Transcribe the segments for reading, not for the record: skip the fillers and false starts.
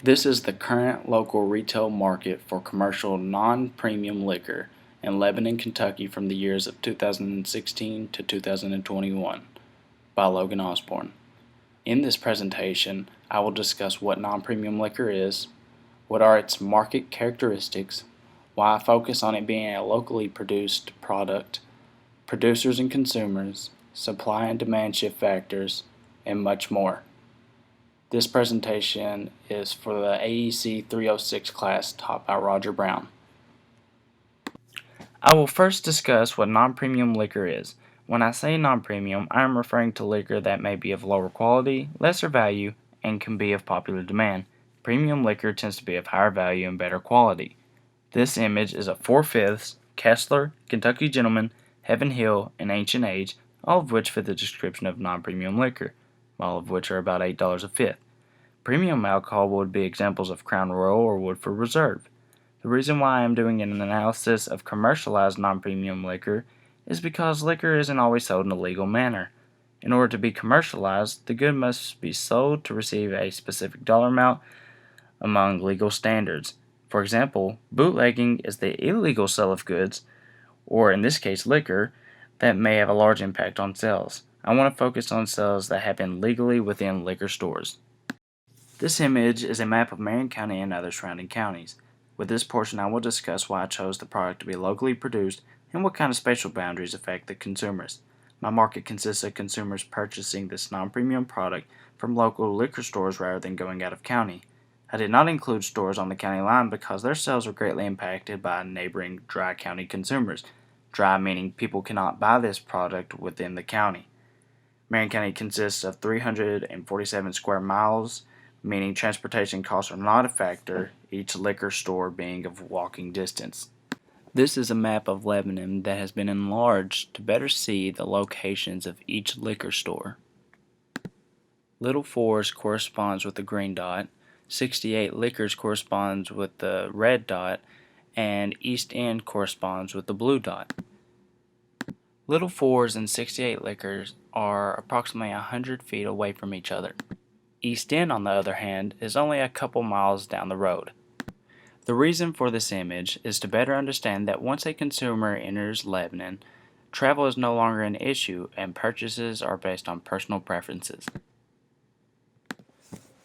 This is the current local retail market for commercial non-premium liquor in Lebanon, Kentucky from the years of 2016 to 2021 by Logan Osborne. In this presentation, I will discuss what non-premium liquor is, what are its market characteristics, why I focus on it being a locally produced product, producers and consumers, supply and demand shift factors, and much more. This presentation is for the AEC 306 class taught by Roger Brown. I will first discuss what non-premium liquor is. When I say non-premium, I am referring to liquor that may be of lower quality, lesser value, and can be of popular demand. Premium liquor tends to be of higher value and better quality. This image is of 4/5, Kessler, Kentucky Gentleman, Heaven Hill, and Ancient Age, all of which fit the description of non-premium liquor, all of which are about $8 a fifth. Premium alcohol would be examples of Crown Royal or Woodford Reserve. The reason why I am doing an analysis of commercialized non-premium liquor is because liquor isn't always sold in a legal manner. In order to be commercialized, the good must be sold to receive a specific dollar amount among legal standards. For example, bootlegging is the illegal sale of goods, or in this case liquor, that may have a large impact on sales. I want to focus on sales that happen legally within liquor stores. This image is a map of Marion County and other surrounding counties. With this portion, I will discuss why I chose the product to be locally produced and what kind of spatial boundaries affect the consumers. My market consists of consumers purchasing this non-premium product from local liquor stores rather than going out of county. I did not include stores on the county line because their sales are greatly impacted by neighboring dry county consumers. Dry meaning people cannot buy this product within the county. Marion County consists of 347 square miles, meaning transportation costs are not a factor, each liquor store being of walking distance. This is a map of Lebanon that has been enlarged to better see the locations of each liquor store. Little Forest corresponds with the green dot, 68 Liquors corresponds with the red dot, and East End corresponds with the blue dot. Little Fours and 68 Liquors are approximately 100 feet away from each other. East End, on the other hand, is only a couple miles down the road. The reason for this image is to better understand that once a consumer enters Lebanon, travel is no longer an issue and purchases are based on personal preferences.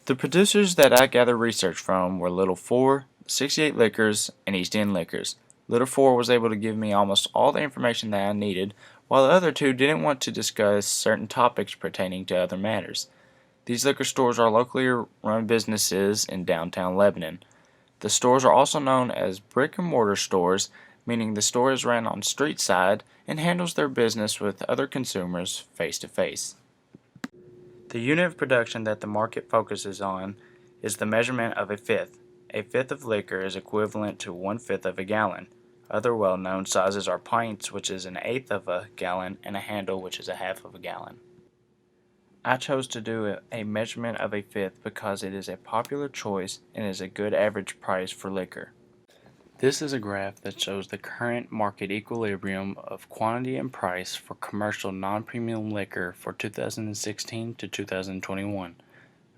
The producers that I gathered research from were Little 4, 68 Liquors, and East End Liquors. Little 4 was able to give me almost all the information that I needed, while the other two didn't want to discuss certain topics pertaining to other matters. These liquor stores are locally run businesses in downtown Lebanon. The stores are also known as brick and mortar stores, meaning the store is ran on street side and handles their business with other consumers face to face. The unit of production that the market focuses on is the measurement of a fifth. A fifth of liquor is equivalent to 1/5 of a gallon. Other well-known sizes are pints, which is an eighth of a gallon, and a handle, which is a half of a gallon. I chose to do a measurement of a fifth because it is a popular choice and is a good average price for liquor. This is a graph that shows the current market equilibrium of quantity and price for commercial non-premium liquor for 2016 to 2021.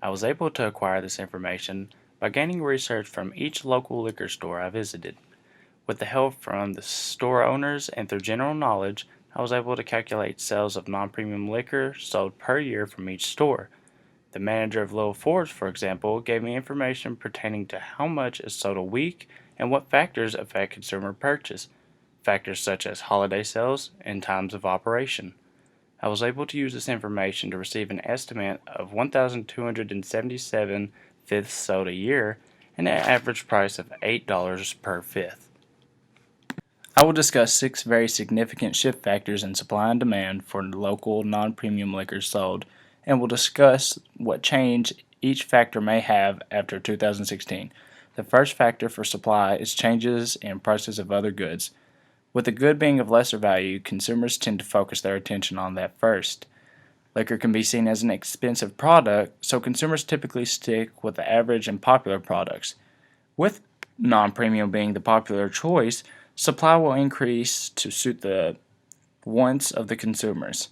I was able to acquire this information by gaining research from each local liquor store I visited. With the help from the store owners and through general knowledge, I was able to calculate sales of non-premium liquor sold per year from each store. The manager of Little Forge, for example, gave me information pertaining to how much is sold a week and what factors affect consumer purchase, factors such as holiday sales and times of operation. I was able to use this information to receive an estimate of 1,277 fifths sold a year and an average price of $8 per fifth. I will discuss 6 very significant shift factors in supply and demand for local non-premium liquors sold, and will discuss what change each factor may have after 2016. The first factor for supply is changes in prices of other goods. With a good being of lesser value, consumers tend to focus their attention on that first. Liquor can be seen as an expensive product, so consumers typically stick with the average and popular products. With non-premium being the popular choice, supply will increase to suit the wants of the consumers.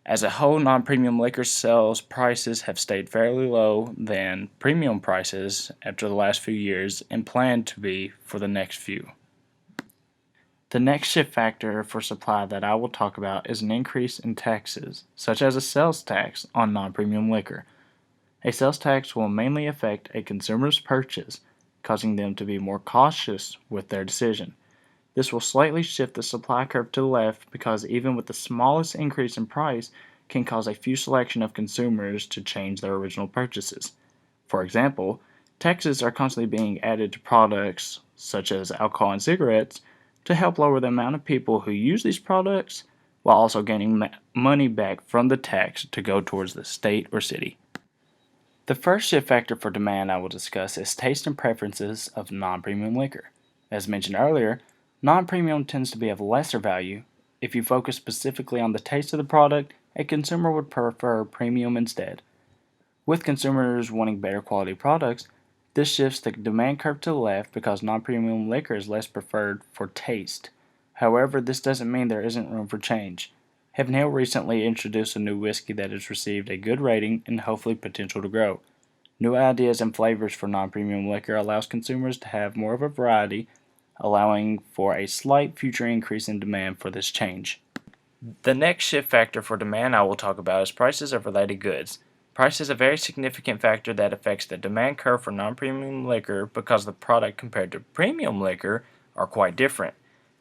As a whole, non-premium liquor sales prices have stayed fairly low than premium prices after the last few years and plan to be for the next few. The next shift factor for supply that I will talk about is an increase in taxes, such as a sales tax on non-premium liquor. A sales tax will mainly affect a consumer's purchase, causing them to be more cautious with their decision. This will slightly shift the supply curve to the left because even with the smallest increase in price can cause a few selection of consumers to change their original purchases. For example, taxes are constantly being added to products such as alcohol and cigarettes to help lower the amount of people who use these products while also gaining money back from the tax to go towards the state or city. The first shift factor for demand I will discuss is taste and preferences of non-premium liquor. As mentioned earlier, non-premium tends to be of lesser value. If you focus specifically on the taste of the product, a consumer would prefer premium instead. With consumers wanting better quality products, this shifts the demand curve to the left because non-premium liquor is less preferred for taste. However, this doesn't mean there isn't room for change. Heaven Hill recently introduced a new whiskey that has received a good rating and hopefully potential to grow. New ideas and flavors for non-premium liquor allows consumers to have more of a variety, allowing for a slight future increase in demand for this change. The next shift factor for demand I will talk about is prices of related goods. Price is a very significant factor that affects the demand curve for non-premium liquor because the product compared to premium liquor are quite different.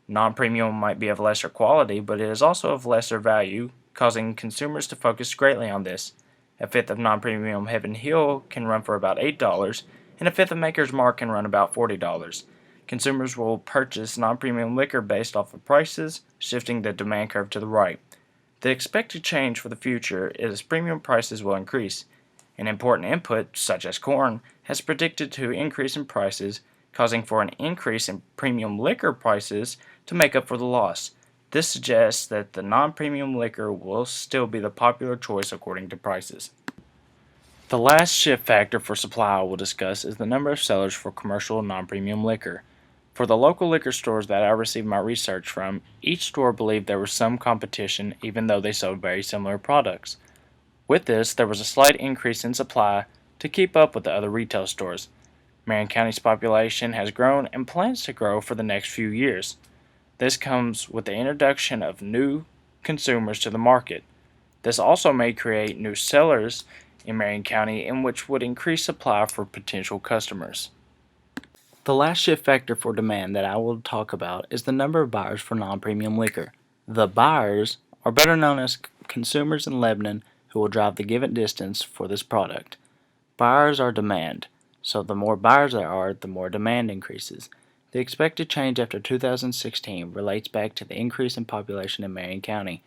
Non-premium might be of lesser quality, but it is also of lesser value, causing consumers to focus greatly on this. A fifth of non-premium Heaven Hill can run for about $8, and a fifth of Maker's Mark can run about $40. Consumers will purchase non-premium liquor based off of prices, shifting the demand curve to the right. The expected change for the future is premium prices will increase. An important input, such as corn, has predicted to increase in prices, causing for an increase in premium liquor prices to make up for the loss. This suggests that the non-premium liquor will still be the popular choice according to prices. The last shift factor for supply I will discuss is the number of sellers for commercial non-premium liquor. For the local liquor stores that I received my research from, each store believed there was some competition even though they sold very similar products. With this, there was a slight increase in supply to keep up with the other retail stores. Marion County's population has grown and plans to grow for the next few years. This comes with the introduction of new consumers to the market. This also may create new sellers in Marion County, in which would increase supply for potential customers. The last shift factor for demand that I will talk about is the number of buyers for non-premium liquor. The buyers are better known as consumers in Lebanon who will drive the given distance for this product. Buyers are demand, so the more buyers there are, the more demand increases. The expected change after 2016 relates back to the increase in population in Marion County.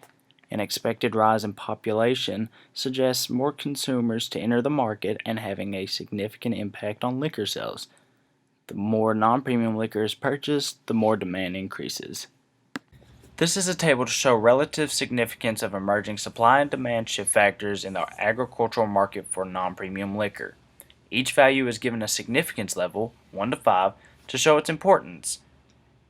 An expected rise in population suggests more consumers to enter the market and having a significant impact on liquor sales. The more non-premium liquor is purchased, the more demand increases. This is a table to show relative significance of emerging supply and demand shift factors in the agricultural market for non-premium liquor. Each value is given a significance level, 1 to 5, to show its importance,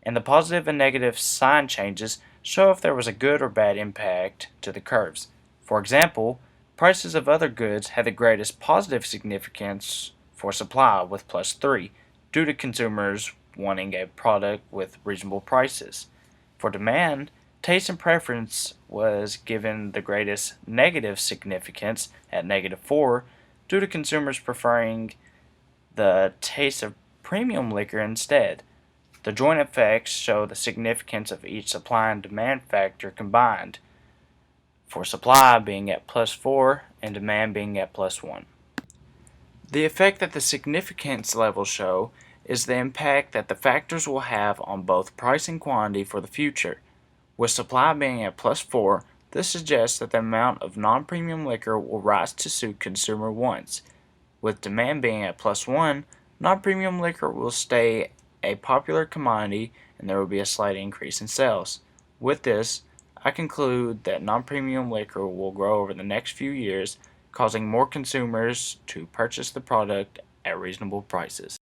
and the positive and negative sign changes show if there was a good or bad impact to the curves. For example, prices of other goods had the greatest positive significance for supply with plus 3, due to consumers wanting a product with reasonable prices. For demand, taste and preference was given the greatest negative significance at -4 due to consumers preferring the taste of premium liquor instead. The joint effects show the significance of each supply and demand factor combined, for supply being at +4 and demand being at +1. The effect that the significance levels show is the impact that the factors will have on both price and quantity for the future. With supply being at +4, this suggests that the amount of non-premium liquor will rise to suit consumer wants. With demand being at +1, non-premium liquor will stay a popular commodity and there will be a slight increase in sales. With this, I conclude that non-premium liquor will grow over the next few years, causing more consumers to purchase the product at reasonable prices.